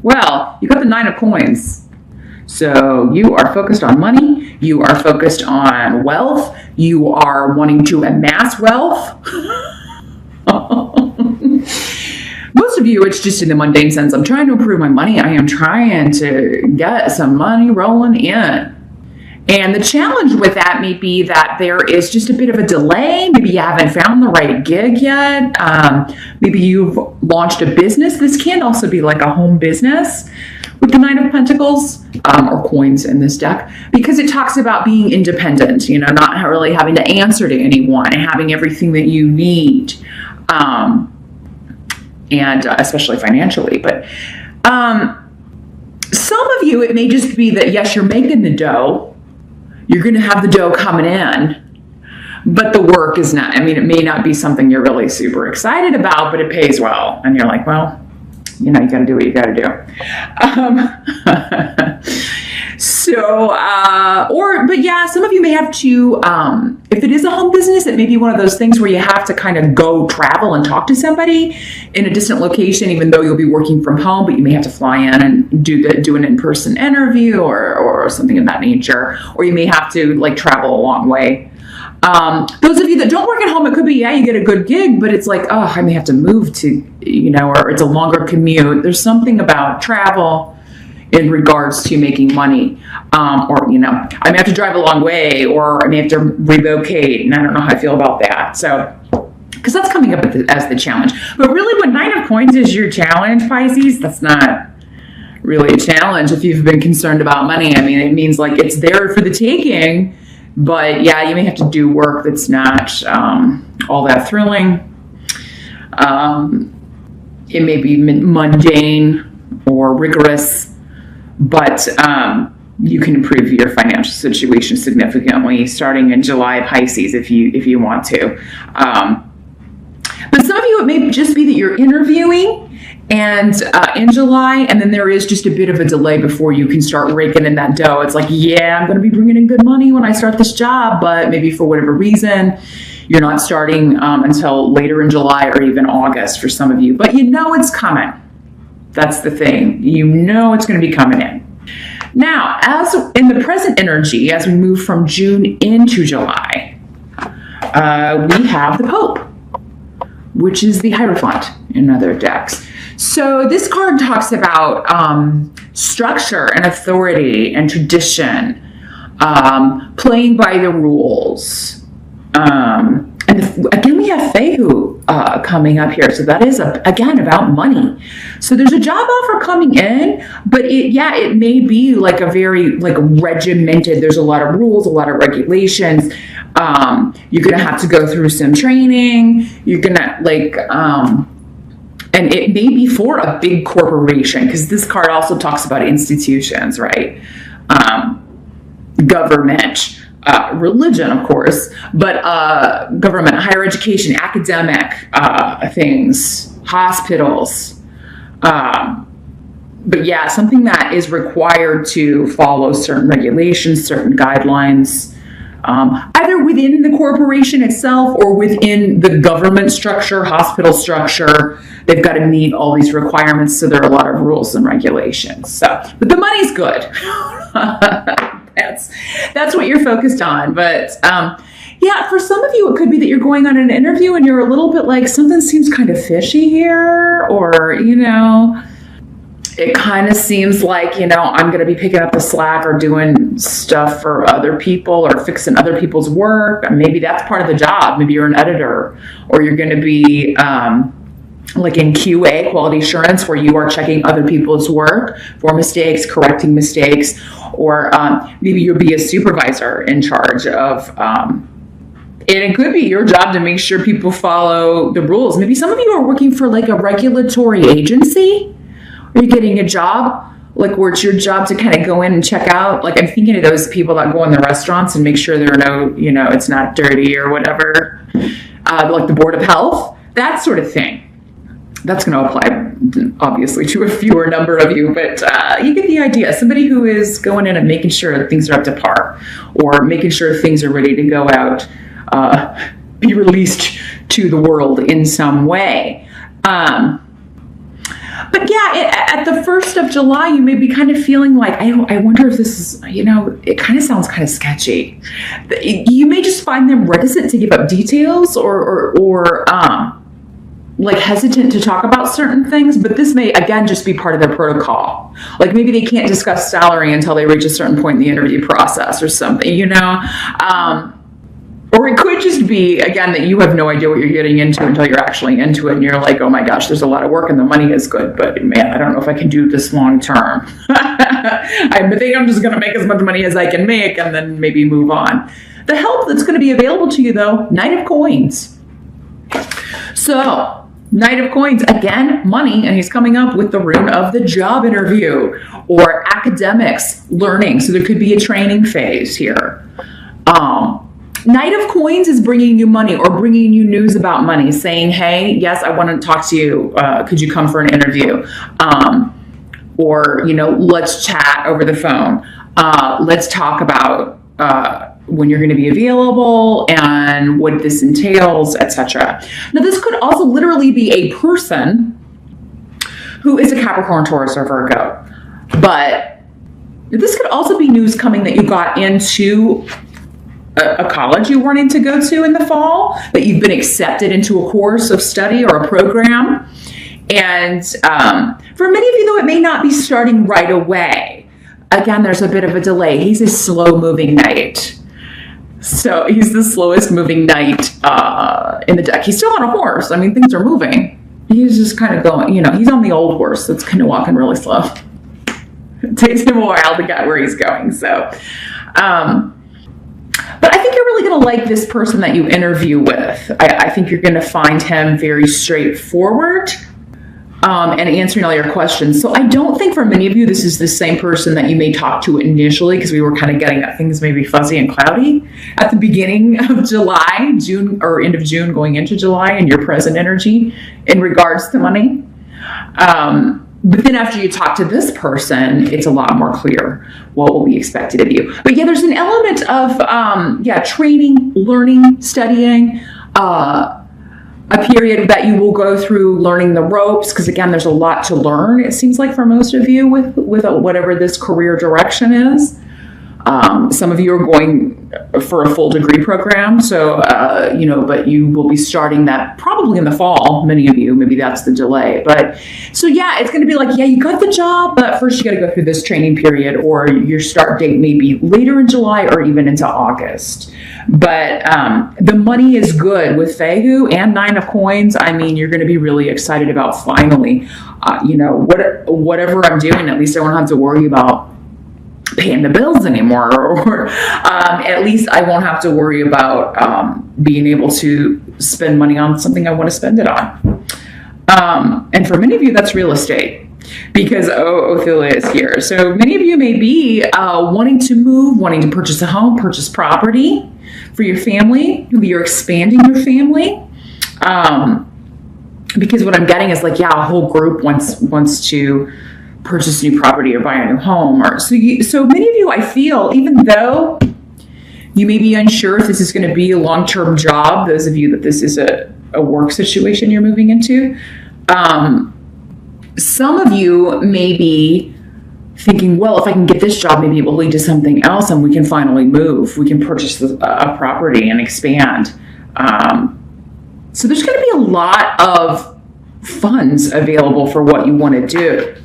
Well, you got the 9 of coins. So you are focused on money. You are focused on wealth. You are wanting to amass wealth. Most of you, it's just in the mundane sense. I'm trying to improve my money. I am trying to get some money rolling in. And the challenge with that may be that there is just a bit of a delay. Maybe you haven't found the right gig yet. Maybe you've launched a business. This can also be like a home business with the 9 of Pentacles, or coins in this deck, because it talks about being independent, not really having to answer to anyone and having everything that you need, and especially financially. But some of you, it may just be that, yes, you're making the dough. You're going to have the dough coming in, but the work is not. It may not be something you're really super excited about, but it pays well. And you're like, well, you got to do what you got to do. But yeah, some of you may have to, if it is a home business, it may be one of those things where you have to kind of go travel and talk to somebody in a distant location, even though you'll be working from home, but you may have to fly in and do an in-person interview or something of that nature, or you may have to travel a long way. Those of you that don't work at home, it could be, you get a good gig, but it's like, oh, I may have to move to, or it's a longer commute. There's something about travel in regards to making money, or, I may have to drive a long way, or I may have to relocate, and I don't know how I feel about that. So, because that's coming up as the challenge. But really, when 9 of coins is your challenge, Pisces, that's not really a challenge if you've been concerned about money. It means it's there for the taking, but yeah, you may have to do work that's not all that thrilling. It may be mundane or rigorous, but you can improve your financial situation significantly starting in July, Pisces, if you want to. But some of you, it may just be that you're interviewing and in July, and then there is just a bit of a delay before you can start raking in that dough. It's like, yeah, I'm going to be bringing in good money when I start this job, but maybe for whatever reason, you're not starting until later in July or even August for some of you. But it's coming. That's the thing. It's going to be coming in. Now, as in the present energy, as we move from June into July, we have the Pope, which is the Hierophant in other decks. So this card talks about structure and authority and tradition, playing by the rules. And again, we have Fehu coming up here. So that is, again, about money. So there's a job offer coming in, but it may be like a very regimented. There's a lot of rules, a lot of regulations. You're going to have to go through some training. You're going to and it may be for a big corporation, because this card also talks about institutions, right? Government, religion, of course, but government, higher education, academic things, hospitals. But yeah, something that is required to follow certain regulations, certain guidelines, either within the corporation itself or within the government structure, hospital structure. They've got to meet all these requirements, so there are a lot of rules and regulations. So, but the money's good. That's what you're focused on. But yeah, for some of you, it could be that you're going on an interview and you're a little bit like, something seems kind of fishy here, or it kind of seems like, I'm going to be picking up the slack or doing stuff for other people or fixing other people's work. And maybe that's part of the job. Maybe you're an editor, or you're going to be in QA, quality assurance, where you are checking other people's work for mistakes, correcting mistakes, or maybe you'll be a supervisor in charge of, and it could be your job to make sure people follow the rules. Maybe some of you are working for a regulatory agency. Are you getting a job where it's your job to kind of go in and check out? I'm thinking of those people that go in the restaurants and make sure there are no, it's not dirty or whatever, the Board of Health, that sort of thing. That's going to apply, obviously, to a fewer number of you, but you get the idea. Somebody who is going in and making sure that things are up to par, or making sure things are ready to go out, be released to the world in some way. But But yeah, at the 1st of July, you may be kind of feeling like, I wonder if this is, it kind of sounds kind of sketchy. You may just find them reticent to give up details or like hesitant to talk about certain things, but this may, again, just be part of their protocol. Like maybe they can't discuss salary until they reach a certain point in the interview process or something, or it could just be, again, that you have no idea what you're getting into until you're actually into it. And you're like, oh my gosh, there's a lot of work and the money is good, but man, I don't know if I can do this long term. I think I'm just going to make as much money as I can make and then maybe move on. The help that's going to be available to you though, Knight of Coins. So Knight of Coins, again, money, and he's coming up with the rune of the job interview or academics, learning. So there could be a training phase here. Knight of Coins is bringing you money or bringing you news about money, saying, hey, yes, I want to talk to you. Could you come for an interview? Or, let's chat over the phone. Let's talk about when you're going to be available and what this entails, etc. Now, this could also literally be a person who is a Capricorn, Taurus, or Virgo. But this could also be news coming that you got into a college you wanted to go to in the fall, that you've been accepted into a course of study or a program. And for many of you, though, it may not be starting right away. Again, there's a bit of a delay. He's a slow-moving knight. So he's the slowest moving knight in the deck. He's still on a horse. I mean, things are moving. He's just kind of going, he's on the old horse that's kind of walking really slow. It takes him a while to get where he's going. So, but I think you're really going to like this person that you interview with. I think you're going to find him very straightforward and answering all your questions. So I don't think for many of you, this is the same person that you may talk to initially, because we were kind of getting at things maybe fuzzy and cloudy at the beginning of July, June, or end of June going into July, and your present energy in regards to money. But then after you talk to this person, it's a lot more clear what will be expected of you. But yeah, there's an element of, training, learning, studying, a period that you will go through learning the ropes. Because again, there's a lot to learn, it seems like, for most of you with whatever this career direction is. Some of you are going for a full degree program. So, but you will be starting that probably in the fall. Many of you, maybe that's the delay. But so, yeah, it's going to be like, yeah, you got the job, but first you got to go through this training period, or your start date may be later in July or even into August. But the money is good with Fehu and Nine of Coins. I mean, you're going to be really excited about finally, whatever I'm doing, at least I won't have to worry about paying the bills anymore, or at least I won't have to worry about being able to spend money on something I want to spend it on. And for many of you, that's real estate, because Ophelia is here. So many of you may be wanting to move, wanting to purchase a home, purchase property for your family. Maybe you're expanding your family. Because what I'm getting is like, a whole group wants to purchase new property or buy a new home. So many of you, I feel, even though you may be unsure if this is going to be a long-term job, those of you that this is a work situation you're moving into, some of you may be thinking, well, if I can get this job, maybe it will lead to something else and we can finally move. We can purchase a property and expand. So there's going to be a lot of funds available for what you want to do,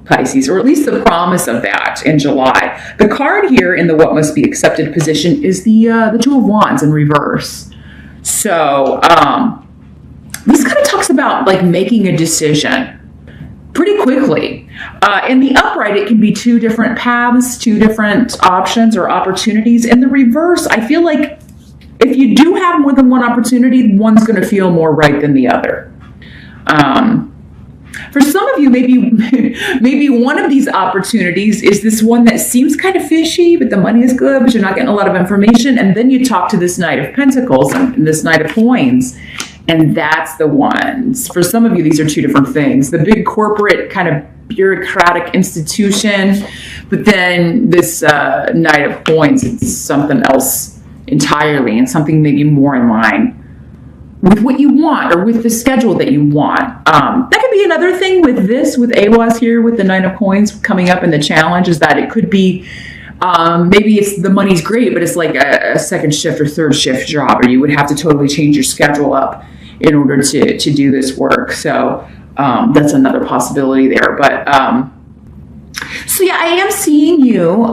Pisces, or at least the promise of that in July. The card here in the what must be accepted position is the Two of Wands in reverse. So this kind of talks about like making a decision pretty quickly. In the upright, it can be two different paths, two different options or opportunities. In the reverse, I feel like if you do have more than one opportunity, one's going to feel more right than the other. For some of you, maybe one of these opportunities is this one that seems kind of fishy, but the money is good, but you're not getting a lot of information. And then you talk to this Knight of Pentacles and this Knight of Coins, and that's the ones. For some of you, these are two different things. The big corporate kind of bureaucratic institution, but then this Knight of Coins, it's something else entirely, and something maybe more in line with what you want or with the schedule that you want. That could be another thing with this, with AWAS here, with the Nine of Coins coming up in the challenge, is that it could be maybe it's the money's great, but it's like a second shift or third shift job, or you would have to totally change your schedule up in order to do this work. So that's another possibility there. But so yeah, I am seeing you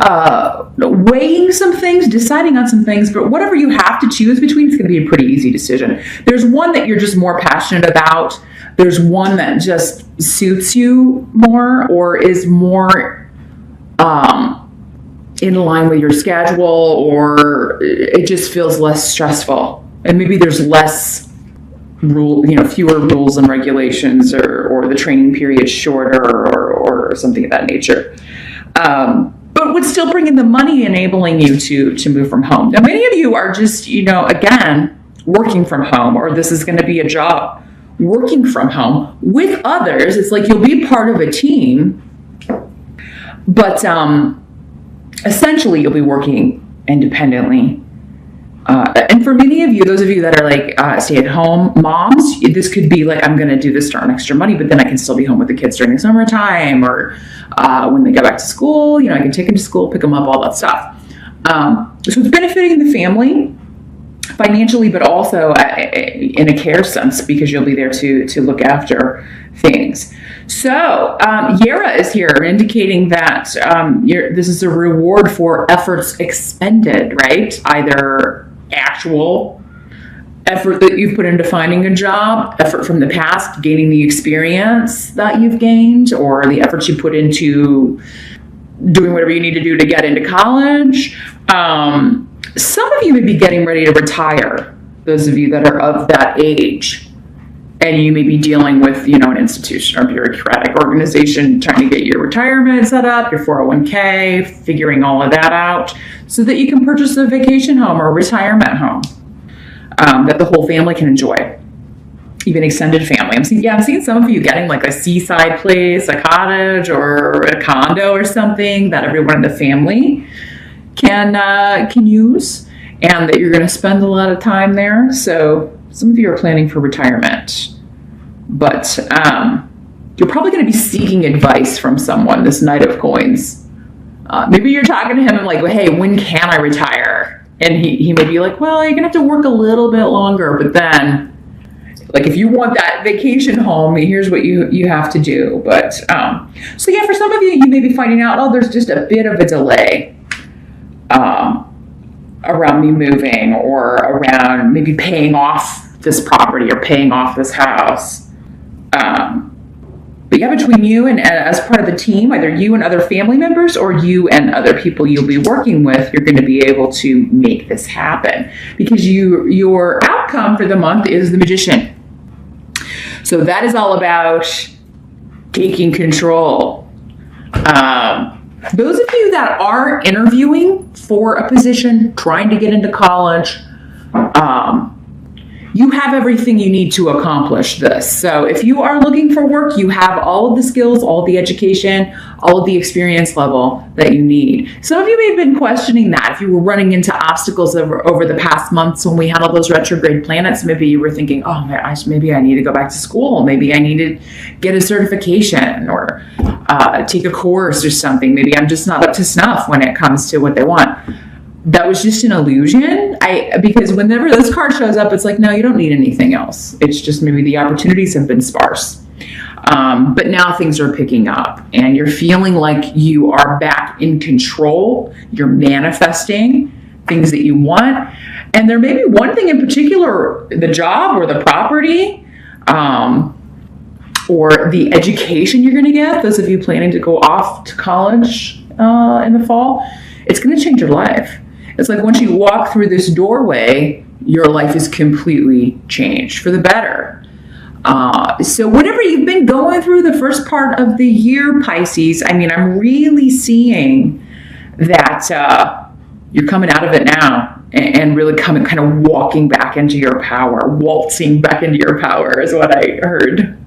weighing some things, deciding on some things, but whatever you have to choose between, it's going to be a pretty easy decision. There's one that you're just more passionate about. There's one that just suits you more or is more in line with your schedule, or it just feels less stressful. And maybe there's less fewer rules and regulations, or the training period shorter, or something of that nature. But would still bring in the money, enabling you to move from home. Now, many of you are just, again, working from home, or this is going to be a job working from home with others. It's like you'll be part of a team, but essentially you'll be working independently. And for many of you, those of you that are like stay-at-home moms, this could be like, I'm going to do this to earn extra money, but then I can still be home with the kids during the summertime, or when they go back to school, I can take them to school, pick them up, all that stuff. So it's benefiting the family financially, but also in a care sense, because you'll be there to look after things. So Yera is here, indicating that this is a reward for efforts expended, right? Either actual effort that you've put into finding a job, effort from the past, gaining the experience that you've gained, or the efforts you put into doing whatever you need to do to get into college. Some of you may be getting ready to retire, those of you that are of that age. And you may be dealing with, an institution or bureaucratic organization trying to get your retirement set up, your 401k, figuring all of that out so that you can purchase a vacation home or a retirement home that the whole family can enjoy, even extended family. I'm seeing some of you getting like a seaside place, a cottage, or a condo or something that everyone in the family can use, and that you're going to spend a lot of time there. So some of you are planning for retirement, but you're probably going to be seeking advice from someone, this Knight of Coins. Maybe you're talking to him and like, well, hey, when can I retire? And he may be like, well, you're going to have to work a little bit longer, but then, like, if you want that vacation home, here's what you have to do. But so yeah, for some of you, you may be finding out, oh, there's just a bit of a delay around me moving, or around maybe paying off this property or paying off this house. But yeah, between you and as part of the team, either you and other family members or you and other people you'll be working with, you're going to be able to make this happen, because your outcome for the month is the Magician. So that is all about taking control. Those of you that are interviewing for a position, trying to get into college, you have everything you need to accomplish this. So if you are looking for work, you have all of the skills, all of the education, all of the experience level that you need. Some of you may have been questioning that. If you were running into obstacles over the past months when we had all those retrograde planets, maybe you were thinking, oh, maybe I need to go back to school. Maybe I need to get a certification, or take a course or something. Maybe I'm just not up to snuff when it comes to what they want. That was just an illusion. Because whenever this card shows up, it's like, no, you don't need anything else. It's just maybe the opportunities have been sparse. But now things are picking up, and you're feeling like you are back in control. You're manifesting things that you want. And there may be one thing in particular, the job or the property, or the education you're going to get. Those of you planning to go off to college in the fall, it's going to change your life. It's like once you walk through this doorway, your life is completely changed for the better. So whatever you've been going through the first part of the year, Pisces, I'm really seeing that you're coming out of it now, and really kind of walking back into your power, waltzing back into your power is what I heard.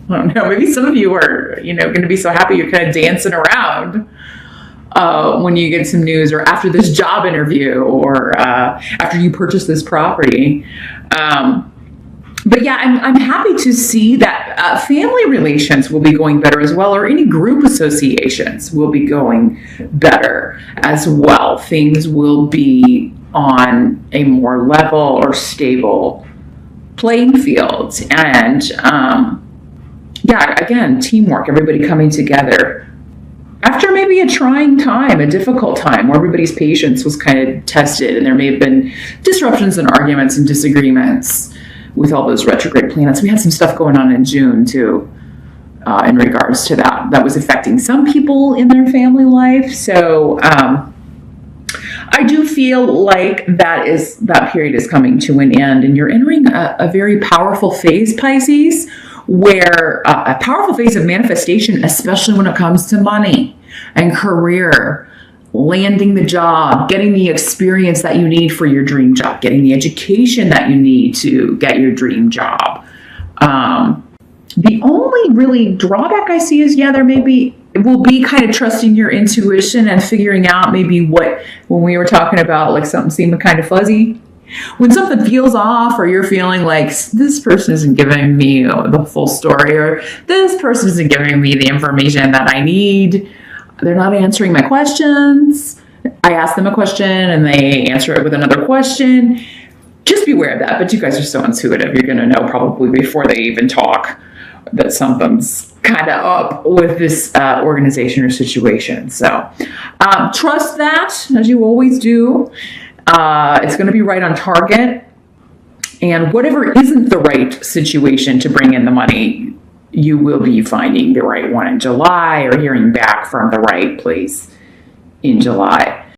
I don't know, maybe some of you are, going to be so happy you're kind of dancing around when you get some news, or after this job interview, or after you purchase this property. But yeah, I'm happy to see that family relations will be going better as well, or any group associations will be going better as well. Things will be on a more level or stable playing field. And yeah, again, teamwork, everybody coming together after maybe a trying time, a difficult time where everybody's patience was kind of tested, and there may have been disruptions and arguments and disagreements with all those retrograde planets. We had some stuff going on in June too, in regards to that. That was affecting some people in their family life. So I do feel like that period is coming to an end, and you're entering a very powerful phase, Pisces, where a powerful phase of manifestation, especially when it comes to money and career. Landing the job, getting the experience that you need for your dream job, getting the education that you need to get your dream job. The only really drawback I see is, yeah, it will be kind of trusting your intuition and figuring out maybe when we were talking about like something seeming kind of fuzzy, when something feels off, or you're feeling like this person isn't giving me the full story, or this person isn't giving me the information that I need. They're not answering my questions. I ask them a question and they answer it with another question. Just be aware of that. But you guys are so intuitive. You're going to know probably before they even talk that something's kind of up with this organization or situation. So trust that, as you always do. It's going to be right on target. And whatever isn't the right situation to bring in the money, you will be finding the right one in July, or hearing back from the right place in July.